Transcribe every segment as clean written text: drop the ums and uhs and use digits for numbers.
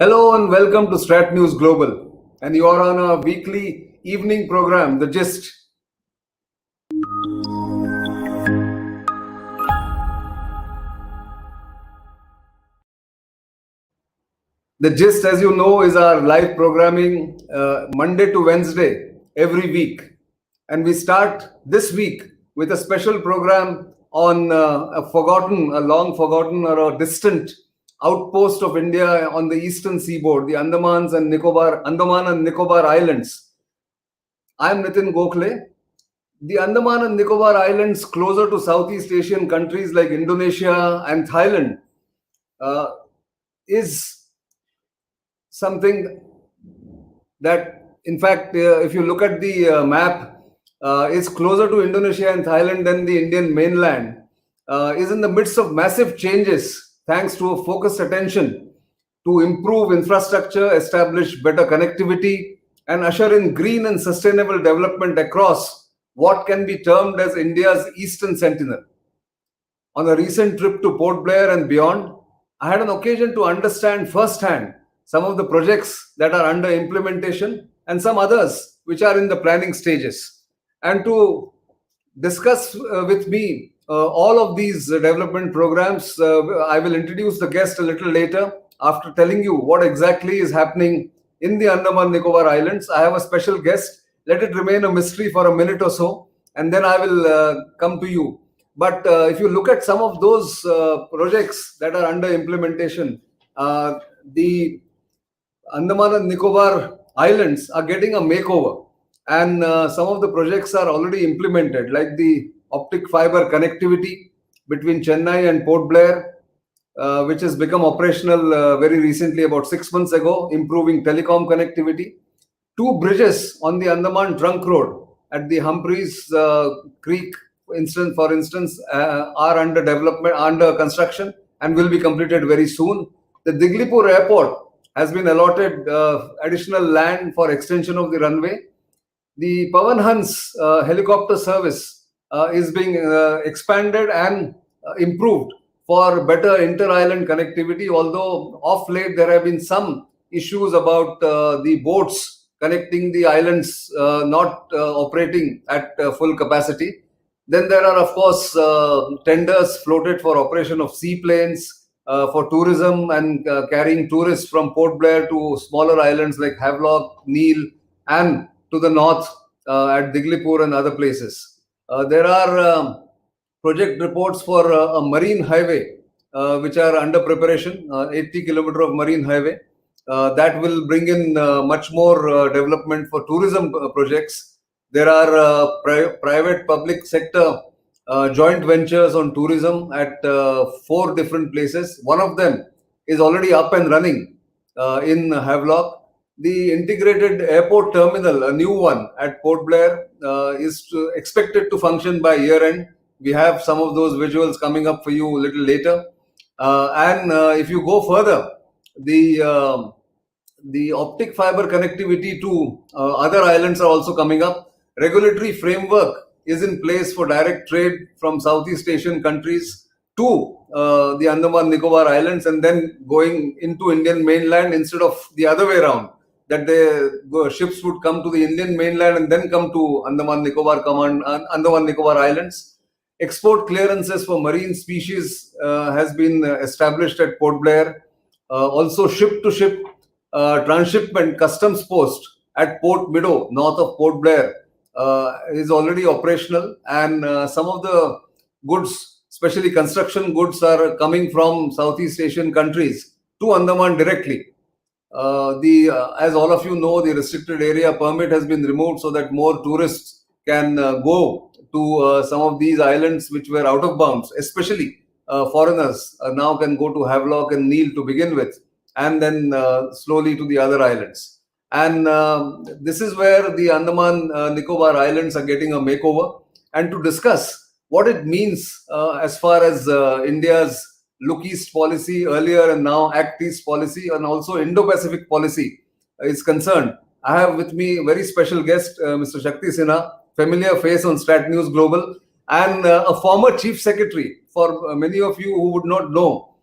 Hello and welcome to Strat News Global. And you are on a weekly evening program, The Gist. The Gist, as you know, is our live programming Monday to Wednesday every week. And we start this week with a special program on a long forgotten or a distant outpost of India on the eastern seaboard, the Andaman and Nicobar Islands. I am Nitin Gokhale. The Andaman and Nicobar Islands, closer to Southeast Asian countries like Indonesia and Thailand, is something that, in fact, if you look at the map, is closer to Indonesia and Thailand than the Indian mainland, is in the midst of massive changes thanks to a focused attention to improve infrastructure, establish better connectivity, and usher in green and sustainable development across what can be termed as India's Eastern Sentinel. On a recent trip to Port Blair and beyond, I had an occasion to understand firsthand some of the projects that are under implementation and some others which are in the planning stages. And to discuss with me all of these development programs, I will introduce the guest a little later after telling you what exactly is happening in the Andaman and Nicobar Islands. I have a special guest. Let it remain a mystery for a minute or so, and then I will come to you. But if you look at some of those projects that are under implementation, the Andaman and Nicobar Islands are getting a makeover, and some of the projects are already implemented, like the optic fiber connectivity between Chennai and Port Blair, which has become operational very recently, about 6 months ago, improving telecom connectivity. Two bridges on the Andaman Trunk Road at the Humphreys Creek, for instance, are under development, under construction, and will be completed very soon. The Diglipur Airport has been allotted additional land for extension of the runway. The Pavan Hans helicopter service is being expanded and improved for better inter-island connectivity, although of late there have been some issues about the boats connecting the islands not operating at full capacity. Then there are, of course, tenders floated for operation of seaplanes, for tourism and carrying tourists from Port Blair to smaller islands like Havelock, Neil, and to the north at Diglipur and other places. There are project reports for a marine highway which are under preparation, 80-kilometer of marine highway. That will bring in much more development for tourism projects. There are private-public sector joint ventures on tourism at 4 different places. One of them is already up and running in Havelock. The integrated airport terminal, a new one at Port Blair, is expected to function by year end. We have some of those visuals coming up for you a little later. And if you go further, the optic fiber connectivity to other islands are also coming up. Regulatory framework is in place for direct trade from Southeast Asian countries to the Andaman Nicobar Islands and then going into Indian mainland instead of the other way around, that the ships would come to the Indian mainland and then come to Andaman Nicobar Islands. Export clearances for marine species has been established at Port Blair. Also ship-to-ship transshipment customs post at Port Meadow, north of Port Blair, is already operational, and some of the goods, especially construction goods, are coming from Southeast Asian countries to Andaman directly. As all of you know, the restricted area permit has been removed so that more tourists can go to some of these islands which were out of bounds, especially foreigners now can go to Havelock and Neil to begin with, and then slowly to the other islands. And this is where the Andaman Nicobar Islands are getting a makeover. And to discuss what it means as far as India's Look East policy earlier and now Act East policy, and also Indo-Pacific policy is concerned, I have with me a very special guest, Mr. Shakti Sinha, familiar face on Strat News Global, and a former chief secretary. For many of you who would not know,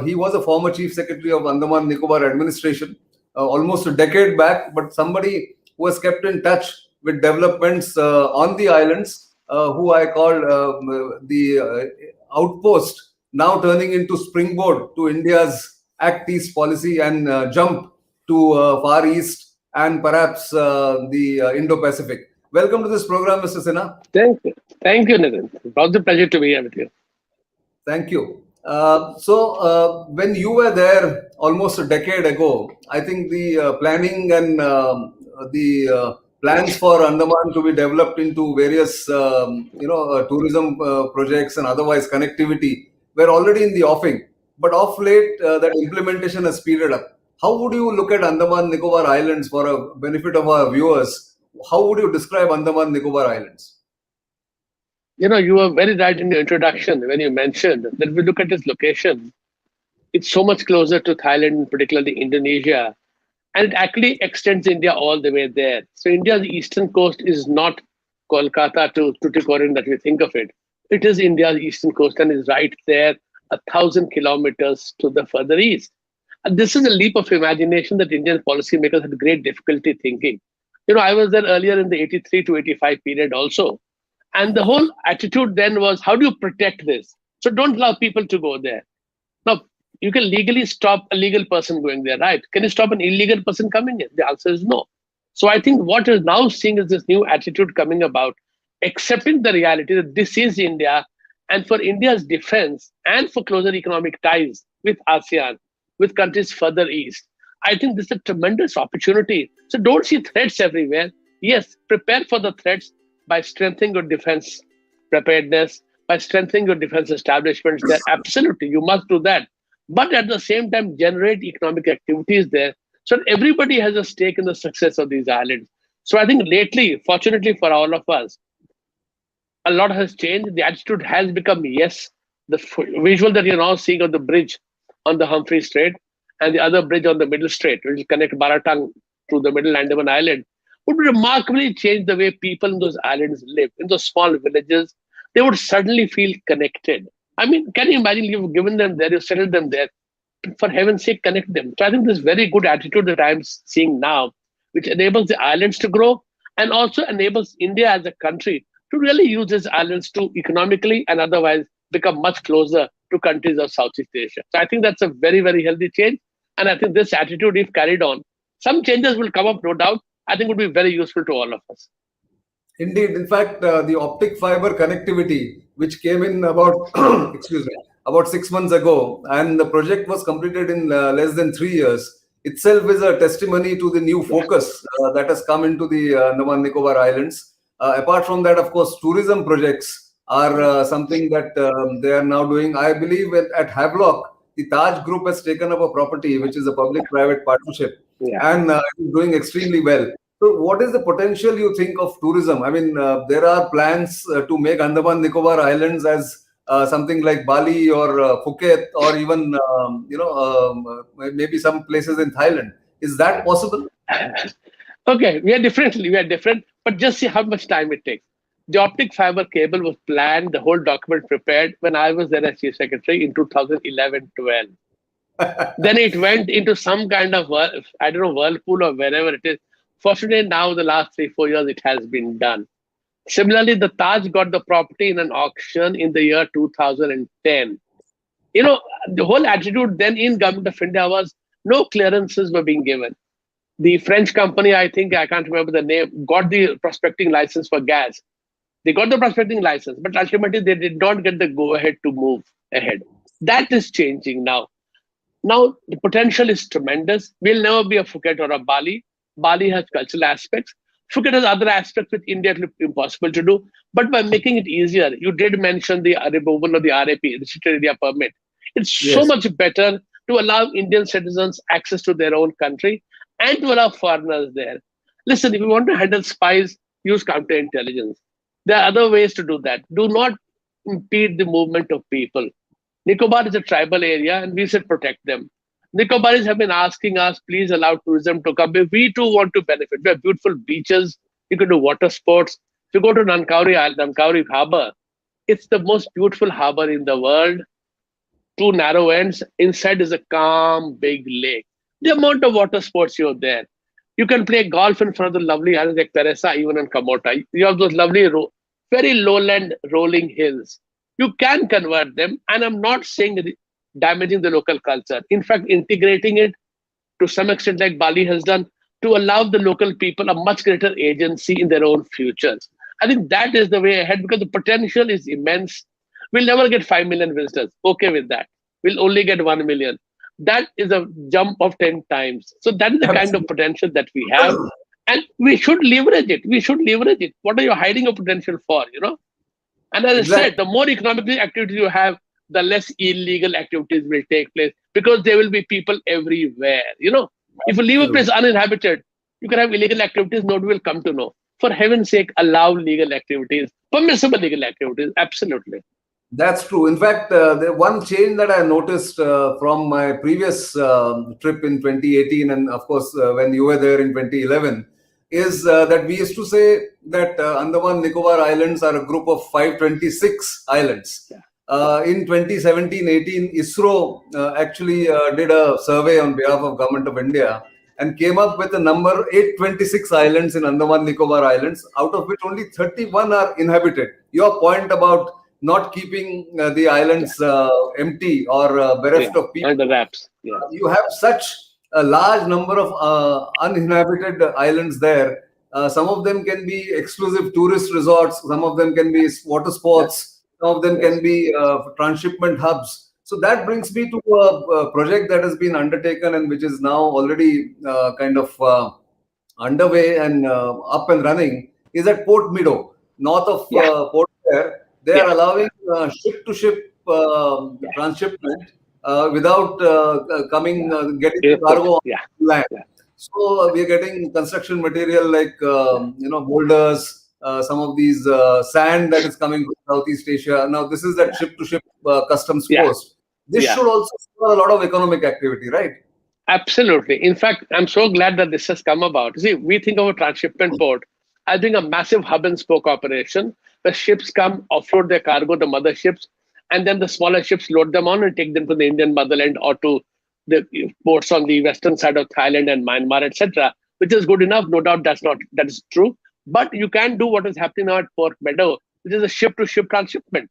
He was a former chief secretary of Andaman Nicobar administration almost a decade back, but somebody who has kept in touch with developments on the islands, who I call the outpost, now turning into springboard to India's Act East policy and jump to Far East and perhaps the Indo-Pacific. Welcome to this program, Mr. Sinha. Thank you. Thank you, Nitin. It was a pleasure to be here with you. Thank you. When you were there almost a decade ago, I think the planning and the plans for Andaman to be developed into various, tourism projects and otherwise connectivity were already in the offing. But of late, that implementation has speeded up. How would you look at Andaman Nicobar Islands for a benefit of our viewers? How would you describe Andaman Nicobar Islands? You were very right in your introduction when you mentioned that if we look at this location, it's so much closer to Thailand, particularly Indonesia, and it actually extends India all the way there. So India's eastern coast is not Kolkata to Tuticorin that we think of it. It is India's eastern coast and is right there, 1,000 kilometers to the further east. And this is a leap of imagination that Indian policymakers had great difficulty thinking. I was there earlier in the 83 to 85 period also. And the whole attitude then was, how do you protect this? So don't allow people to go there. Now, you can legally stop a legal person going there, right? Can you stop an illegal person coming in? The answer is no. So I think what we're now seeing is this new attitude coming about, accepting the reality that this is India, and for India's defense and for closer economic ties with ASEAN, with countries further east. I think this is a tremendous opportunity. So don't see threats everywhere. Yes, prepare for the threats by strengthening your defense preparedness, by strengthening your defense establishments there. Absolutely, you must do that. But at the same time, generate economic activities there so that everybody has a stake in the success of these islands. So I think lately, fortunately for all of us, a lot has changed. The attitude has become yes. The visual that you're now seeing on the bridge on the Humphrey Strait and the other bridge on the Middle Strait, which will connect Baratang to the Middle Andaman Island, would remarkably change the way people in those islands live, in those small villages. They would suddenly feel connected. I mean, can you imagine you've given them there, you've settled them there? For heaven's sake, connect them. So I think this very good attitude that I'm seeing now, which enables the islands to grow and also enables India as a country to really use these islands to economically and otherwise become much closer to countries of Southeast Asia. So I think that's a very, very healthy change. And I think this attitude, if carried on, some changes will come up, no doubt. I think would be very useful to all of us. Indeed. In fact, the optic fiber connectivity, which came in about, excuse me, about 6 months ago, and the project was completed in less than 3 years, itself is a testimony to the new focus that has come into the Andaman Nicobar Islands. Apart from that, of course, tourism projects are something that they are now doing. I believe at Havelock, the Taj Group has taken up a property, which is a public-private partnership, and is doing extremely well. So, what is the potential you think of tourism? I mean, there are plans to make Andaman Nicobar Islands as something like Bali or Phuket, or even maybe some places in Thailand. Is that possible? Okay, we are different, but just see how much time it takes. The optic fiber cable was planned, the whole document prepared when I was there as chief secretary in 2011-12. Then it went into some kind of, I don't know, whirlpool or wherever it is. Fortunately, now the last 3-4 years, it has been done. Similarly, the Taj got the property in an auction in the year 2010. The whole attitude then in government of India was no clearances were being given. The French company, I think, I can't remember the name, got the prospecting license for gas. They got the prospecting license, but ultimately they did not get the go-ahead to move ahead. That is changing now. Now, the potential is tremendous. We'll never be a Phuket or a Bali. Bali has cultural aspects. Phuket has other aspects with India it will be impossible to do. But by making it easier, you did mention the removal of the RAP, the restricted area permit. It's so much better to allow Indian citizens access to their own country and to allow foreigners there. Listen, if you want to handle spies, use counterintelligence. There are other ways to do that. Do not impede the movement of people. Nicobar is a tribal area and we should protect them. Nicobaris have been asking us, please allow tourism to come. We too want to benefit. We have beautiful beaches. You can do water sports. If you go to Nankauri Harbor, it's the most beautiful harbor in the world. two narrow ends. Inside is a calm, big lake. The amount of water sports you have there. You can play golf in front of the lovely islands like Teresa, even in Kamota. You have those lovely, very lowland rolling hills. You can convert them, and I'm not saying damaging the local culture. In fact, integrating it to some extent, like Bali has done, to allow the local people a much greater agency in their own futures. I think that is the way ahead because the potential is immense. We'll never get 5 million visitors. Okay with that. We'll only get 1 million. That is a jump of 10 times. So that is the kind of potential that we have. And we should leverage it. We should leverage it. What are you hiding your potential for? And as I said, the more economic activities you have, the less illegal activities will take place because there will be people everywhere. If you leave a place uninhabited, you can have illegal activities, nobody will come to know. For heaven's sake, allow legal activities, permissible legal activities. Absolutely. That's true. In fact, the one change that I noticed from my previous trip in 2018, and of course, when you were there in 2011, is that we used to say that Andaman and Nicobar Islands are a group of 526 islands. In 2017-18, ISRO actually did a survey on behalf of Government of India and came up with a number 826 islands in Andaman and Nicobar Islands, out of which only 31 are inhabited. Your point about not keeping the islands empty or bereft of people. Under wraps. You have such a large number of uninhabited islands there. Some of them can be exclusive tourist resorts. Some of them can be water sports. Some of them can be transshipment hubs. So that brings me to a project that has been undertaken and which is now already kind of underway and up and running, is at Port Meadow, north of Port Blair. They are allowing ship-to-ship transshipment without getting the cargo on land. So we are getting construction material like boulders, some of these sand that is coming from Southeast Asia. Now this is that ship-to-ship customs post. This should also spur a lot of economic activity, right? Absolutely. In fact, I'm so glad that this has come about. See, we think of a transshipment port as being a massive hub and spoke operation. The ships come, offload their cargo, the mother ships, and then the smaller ships load them on and take them to the Indian motherland or to the ports on the western side of Thailand and Myanmar, etc., which is good enough. No doubt that is true. But you can do what is happening now at Port Meadow, which is a ship-to-ship transshipment.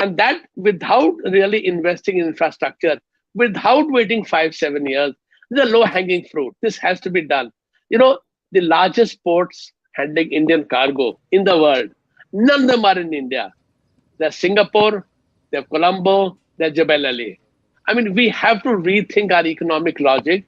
And that without really investing in infrastructure, without waiting 5-7 years, this is a low-hanging fruit. This has to be done. The largest ports handling Indian cargo in the world, none of them are in India. There's Singapore, there's Colombo, there's Jebel Ali. I mean, we have to rethink our economic logic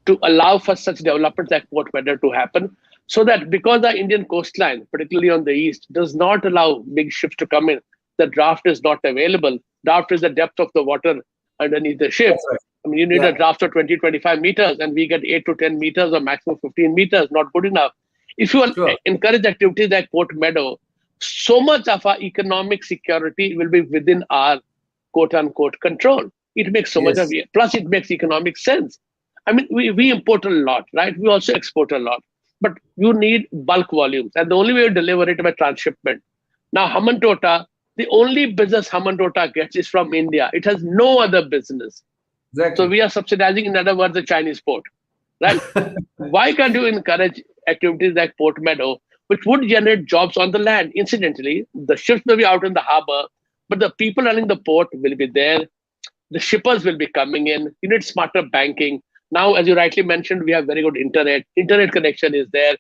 to allow for such developments like Port Meadow to happen, so that because our Indian coastline, particularly on the east, does not allow big ships to come in, the draft is not available. Draft is the depth of the water underneath the ship. Right. I mean, you need a draft of 20-25 meters, and we get 8 to 10 meters or maximum 15 meters, not good enough. If you encourage activities like Port Meadow, so much of our economic security will be within our quote-unquote control. It makes so much of it. Plus, it makes economic sense. I mean, we import a lot, right? We also export a lot. But you need bulk volumes. And the only way to deliver it is by transshipment. Now, Hambantota, the only business Hambantota gets is from India. It has no other business. Exactly. So we are subsidizing, in other words, the Chinese port, right? Why can't you encourage activities like Port Meadow, which would generate jobs on the land? Incidentally, the ships may be out in the harbor, but the people running the port will be there. The shippers will be coming in. You need smarter banking. Now, as you rightly mentioned, we have very good internet. Internet connection is there.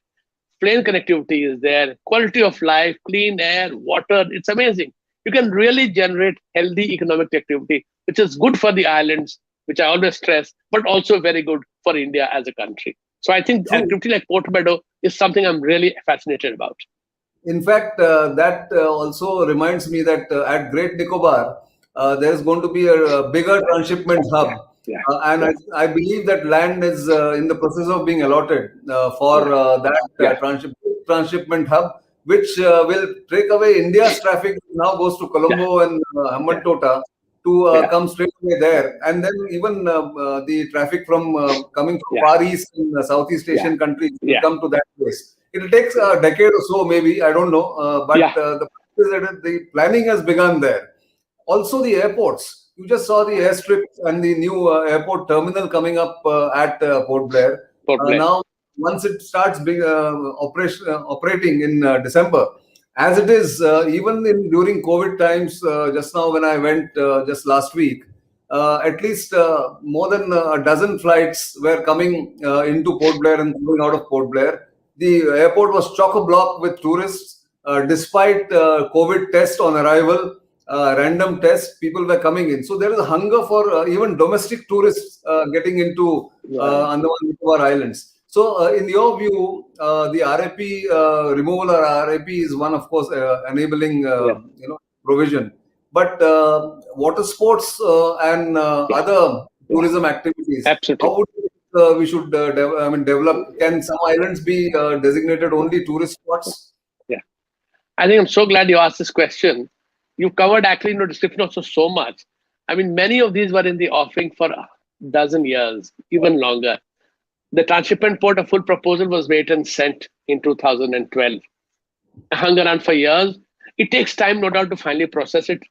Plane connectivity is there. Quality of life, clean air, water. It's amazing. You can really generate healthy economic activity, which is good for the islands, which I always stress, but also very good for India as a country. So I think activity like Port Meadow is something I'm really fascinated about. In fact, that also reminds me that at Great Nicobar, there's going to be a bigger transshipment hub. And I believe that land is in the process of being allotted for that transshipment hub, which will take away India's traffic, now goes to Colombo and Hambantota, to come straight away there. And then even the traffic from coming from Far East and Southeast Asian countries will come to that place. It will take a decade or so, maybe, I don't know. But the planning has begun there. Also, the airports. You just saw the airstrip and the new airport terminal coming up at Port Blair. Port Blair. Now, once it starts being operating in December, as it is, even during COVID times, just now when I went just last week, at least more than a dozen flights were coming into Port Blair and going out of Port Blair. The airport was chock-a-block with tourists, despite COVID test on arrival. Random tests, people were coming in. So there is a hunger for even domestic tourists getting into Andaman and Nicobar Islands. So, in your view, the RAP removal or RAP is one, of course, enabling provision. But water sports and other tourism activities, Absolutely. how would we should develop? Can some islands be designated only tourist spots? Yeah, I think I'm so glad you asked this question. You covered actually in the description also so much. I mean, many of these were in the offing for a dozen years, even longer. The transshipment port, a full proposal was made and sent in 2012. Hung around for years. It takes time, no doubt, to finally process it.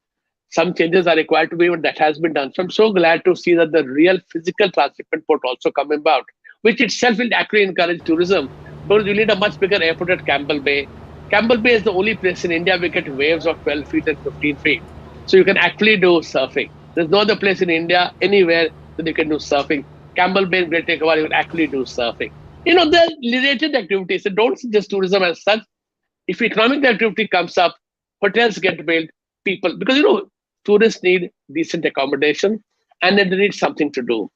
Some changes are required to be, but that has been done. So I'm so glad to see that the real physical transshipment port also come about, which itself will actually encourage tourism. Because you need a much bigger airport at Campbell Bay. Campbell Bay is the only place in India we get waves of 12 feet and 15 feet. So you can actually do surfing. There's no other place in India, anywhere, that you can do surfing. Campbell Bay and Great Nicobar, you can actually do surfing. You know, the related activities, so don't see just tourism as such. If economic activity comes up, hotels get built, people, because, tourists need decent accommodation and then they need something to do.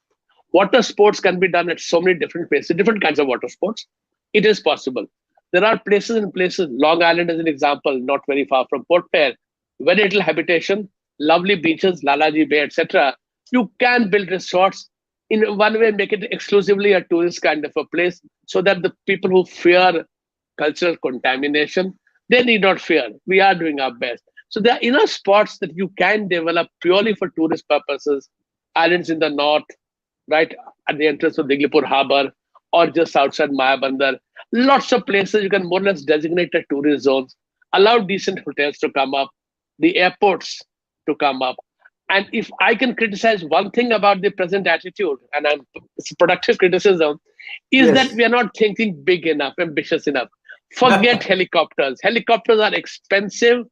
Water sports can be done at so many different places, different kinds of water sports. It is possible. There are places and places, Long Island is an example, not very far from Port Blair, very little habitation, lovely beaches, Lalaji Bay, etc. You can build resorts in one way, make it exclusively a tourist kind of a place so that the people who fear cultural contamination, they need not fear. We are doing our best. So there are enough spots that you can develop purely for tourist purposes, islands in the north, right at the entrance of Diglipur Harbour, or just outside Maya Bandar. Lots of places you can more or less designate as tourist zones, allow decent hotels to come up, the airports to come up. And if I can criticize one thing about the present attitude, and it's productive criticism, is that we are not thinking big enough, ambitious enough. Forget helicopters. Helicopters are expensive,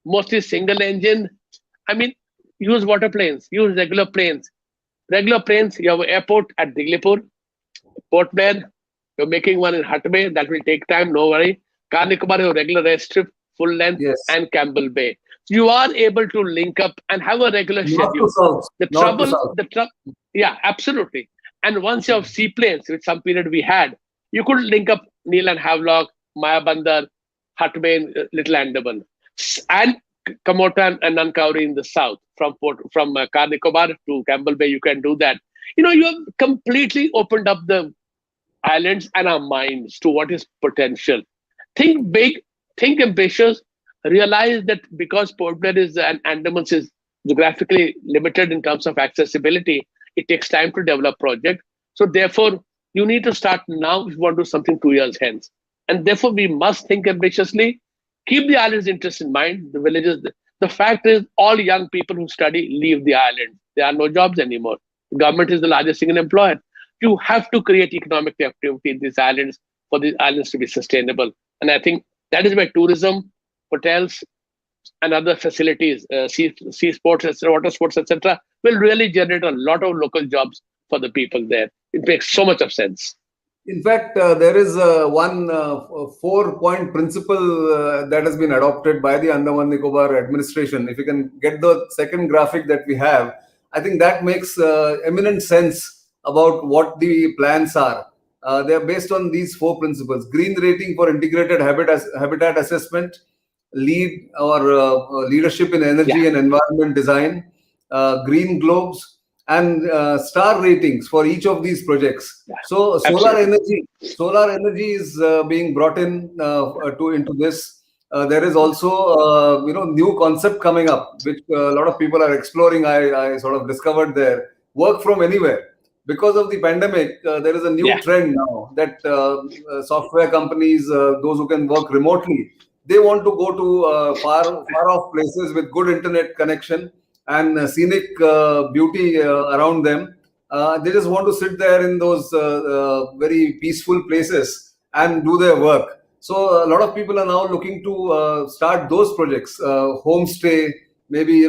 mostly single engine. I mean, use water planes, use regular planes. Regular planes, you have an airport at Diglipur, Port Blair, you're making one in Hut Bay, that will take time, no worry. Car Nicobar, your regular airstrip, full length, and Campbell Bay. You are able to link up and have a regular schedule. Yeah, absolutely. And once you have seaplanes, which some period we had, you could link up Neil and Havelock, Maya Bandar, Hut Bay, Little Andaman, and Kamota and Nankauri in the south. From Car Nicobar to Campbell Bay, you can do that. You have completely opened up the islands and our minds to what is potential. Think big, think ambitious, realize that because Port Blair is and Andamans is geographically limited in terms of accessibility, it takes time to develop project. So therefore, you need to start now if you want to do something 2 years hence. And therefore, we must think ambitiously, keep the island's interest in mind, the villages. The fact is, all young people who study leave the island. There are no jobs anymore. The government is the largest single employer. You have to create economic activity in these islands for these islands to be sustainable. And I think that is where tourism, hotels, and other facilities, sea sports, water sports, etc., will really generate a lot of local jobs for the people there. It makes so much of sense. In fact, there is one 4-point principle that has been adopted by the Andaman Nicobar administration. If you can get the second graphic that we have, I think that makes eminent sense about what the plans are. They are based on these 4 principles: green rating for integrated habitat assessment, lead or leadership in energy and environment design, green globes, and star ratings for each of these projects. So solar energy is being brought into this. There is also new concept coming up, which a lot of people are exploring. I sort of discovered there, work from anywhere. Because of the pandemic, there is a new trend now that software companies, those who can work remotely, they want to go to far off places with good internet connection and scenic beauty around them. They just want to sit there in those very peaceful places and do their work. So a lot of people are now looking to start those projects, homestay, maybe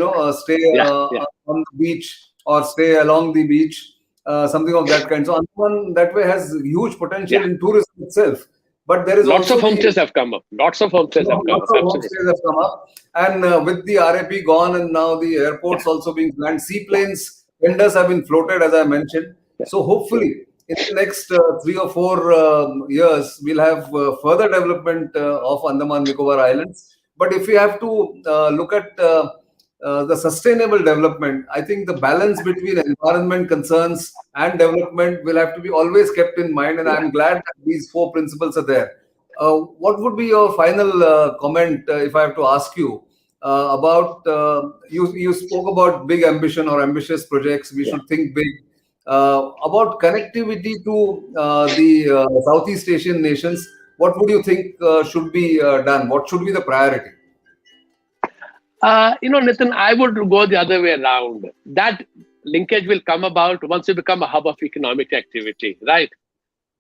stay Yeah, yeah, on the beach or stay along the beach, something of that kind. So Andaman that way has huge potential yeah. in tourism itself. But there is Lots of also the homestays have come up. Lots of homestays have come up. lots of Absolutely. homestays have come up, and with the RAP gone and now the Yeah, airports also being planned, yeah, seaplanes tenders have been floated, as I mentioned. yeah, So hopefully, in the next 3 or 4 years, we'll have further development of Andaman Nicobar Islands. But if we have to look at the sustainable development, I think the balance between environment concerns and development will have to be always kept in mind. And yeah. I'm glad that these four principles are there. What would be your final comment, if I have to ask you about you spoke about big ambition or ambitious projects? We Yeah. should think big about connectivity to the Southeast Asian nations. What would you think should be done? What should be the priority? Nitin, I would go the other way around. That linkage will come about once you become a hub of economic activity, right?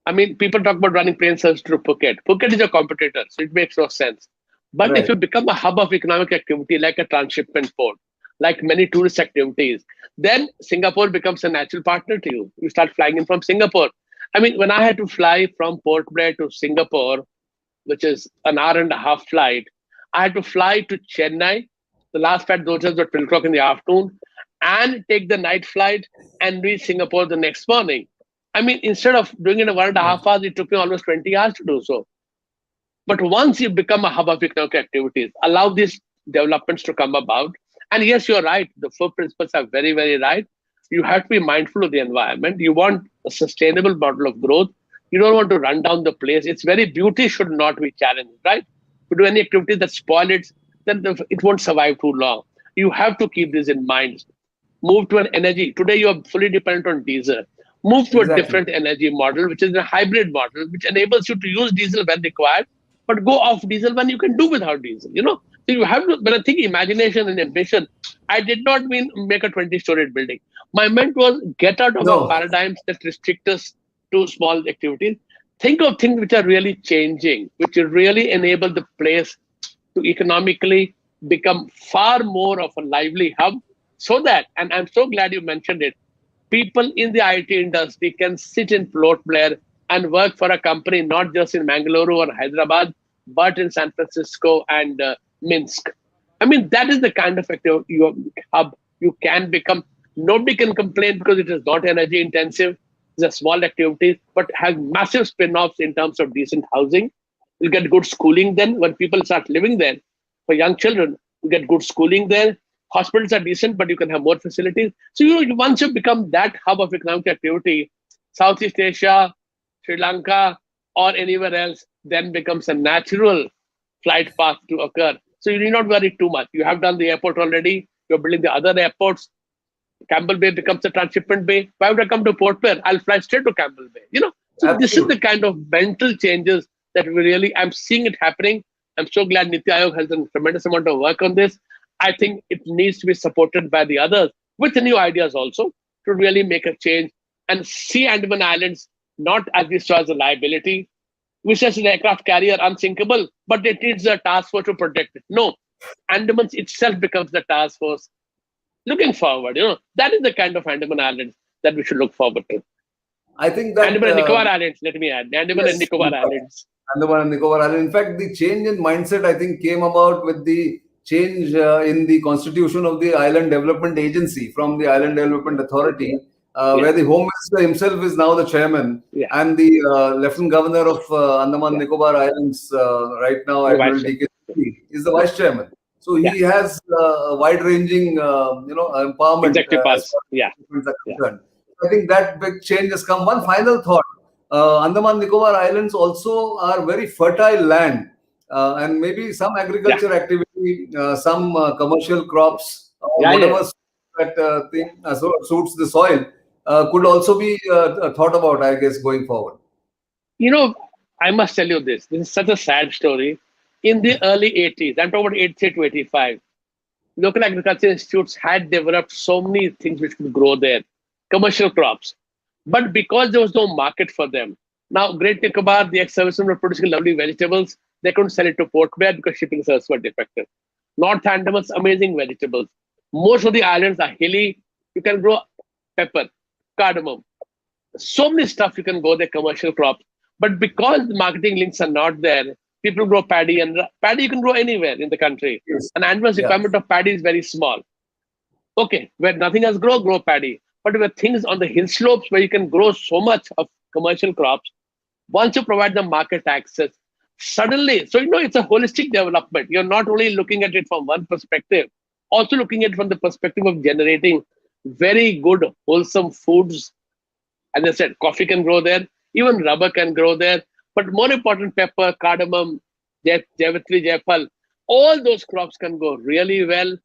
I mean, people talk about running plane service to Phuket. Phuket is a competitor, so it makes no sense. But if Right. you become a hub of economic activity, like a transshipment port, like many tourist activities, then Singapore becomes a natural partner to you. You start flying in from Singapore. I mean, when I had to fly from Port Blair to Singapore, which is an hour and a half flight, I had to fly to Chennai. The last flight, those days were 12 o'clock in the afternoon, and take the night flight and reach Singapore the next morning. I mean, instead of doing it in 1.5 hours, it took me almost 20 hours to do so. But once you become a hub of economic activities, allow these developments to come about. And yes, you're right. The four principles are very, very right. You have to be mindful of the environment. You want a sustainable model of growth. You don't want to run down the place. Its very beauty should not be challenged, right? If you do any activity that spoil it, then it won't survive too long. You have to keep this in mind. Move to an energy. Today, you are fully dependent on diesel. Move to a Exactly. different energy model, which is a hybrid model, which enables you to use diesel when required, but go off diesel when you can do without diesel. So you have to, when I think imagination and ambition, I did not mean make a 20-story building. My meant was get out of our No. paradigms that restrict us to small activities. Think of things which are really changing, which will really enable the place to economically become far more of a lively hub, so that, and I'm so glad you mentioned it, people in the IT industry can sit in Port Blair and work for a company not just in Mangalore or Hyderabad, but in San Francisco and Minsk. I mean, that is the kind of hub you can become. Nobody can complain because it is not energy intensive. It's a small activity, but has massive spin-offs in terms of decent housing. You'll get good schooling then when people start living there. For young children, you get good schooling there. Hospitals are decent, but you can have more facilities. So once you become that hub of economic activity, Southeast Asia, Sri Lanka, or anywhere else, then becomes a natural flight path to occur. So you need not worry too much. You have done the airport already. You're building the other airports. Campbell Bay becomes a transshipment bay. Why would I come to Port Blair? I'll fly straight to Campbell Bay. So this is the Absolutely. kind of mental changes that I'm seeing it happening. I'm so glad Niti Aayog has done a tremendous amount of work on this. I think it needs to be supported by the others with new ideas also to really make a change and see Andaman Islands not as we saw as a liability, which is an aircraft carrier unsinkable, but it needs a task force to protect it. No, Andamans itself becomes the task force. Looking forward, that is the kind of Andaman Islands that we should look forward to. I think that Andaman and Nicobar Islands, let me add. Andaman and yes, Nicobar Islands. Andaman and Nicobar Island. In fact, the change in mindset, I think, came about with the change in the constitution of the Island Development Agency from the Island Development Yeah, Authority, yeah, where the Home Minister himself is now the chairman, yeah. and the Lieutenant Governor of Andaman Yeah. Nicobar Islands, right now, The vice Admiral chair. D.K. is the Yeah, vice chairman. So yeah. he has a wide-ranging, empowerment Executive as pulse. far Yeah, as developments are yeah, concerned. I think that big change has come. One final thought. Andaman Nicobar Islands also are very fertile land, and maybe some yeah, agriculture activity, some commercial crops, yeah, yeah. whatever that thing suits the soil, could also be thought about, I guess, going forward. You know, I must tell you this. This is such a sad story. In the early 80s, I'm talking about 83 to 85, local agriculture institutes had developed so many things which could grow there, commercial crops. But because there was no market for them, now Great Nicobar, the ex-servicemen were producing lovely vegetables. They couldn't sell it to Port Blair because shipping services were defective. North Andamans, amazing vegetables. Most of the islands are hilly. You can grow pepper, cardamom, so many stuff you can go there, commercial crops. But because the marketing links are not there, people grow paddy, and paddy you can grow anywhere in the country. Yes. And Andaman's Yeah. requirement of paddy is very small. Okay, where nothing else grow paddy. But where things on the hill slopes where you can grow so much of commercial crops, once you provide the market access, suddenly, so it's a holistic development. You're not only looking at it from one perspective, also looking at it from the perspective of generating very good, wholesome foods. As I said, coffee can grow there, even rubber can grow there. But more important, pepper, cardamom, Javitri, Jaipal, all those crops can go really well,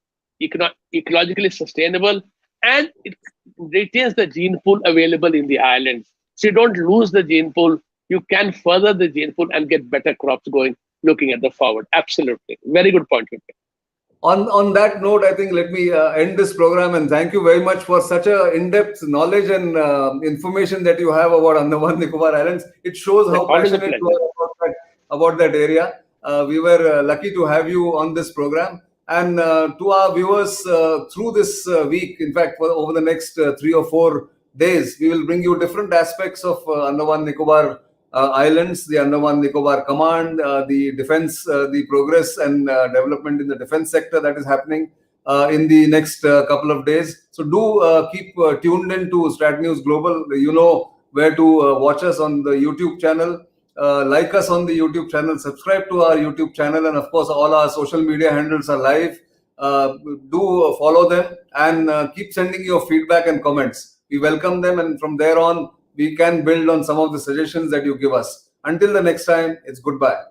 ecologically sustainable, and it retains the gene pool available in the islands. So you don't lose the gene pool. You can further the gene pool and get better crops going, looking at the forward. Absolutely. Very good point. On that note, I think let me end this program, and thank you very much for such a in-depth knowledge and information that you have about Andaman Nicobar Islands. It shows how passionate you are about that area. We were lucky to have you on this program. And to our viewers, through this week, in fact, over the next 3 or 4 days, we will bring you different aspects of Andaman Nicobar Islands, the Andaman Nicobar Command, the defense, the progress and development in the defense sector that is happening in the next couple of days. So do keep tuned in to Strat News Global. You know where to watch us on the YouTube channel. Like us on the YouTube channel, subscribe to our YouTube channel, and of course, all our social media handles are live. Do follow them and keep sending your feedback and comments. We welcome them, and from there on, we can build on some of the suggestions that you give us. Until the next time, it's goodbye.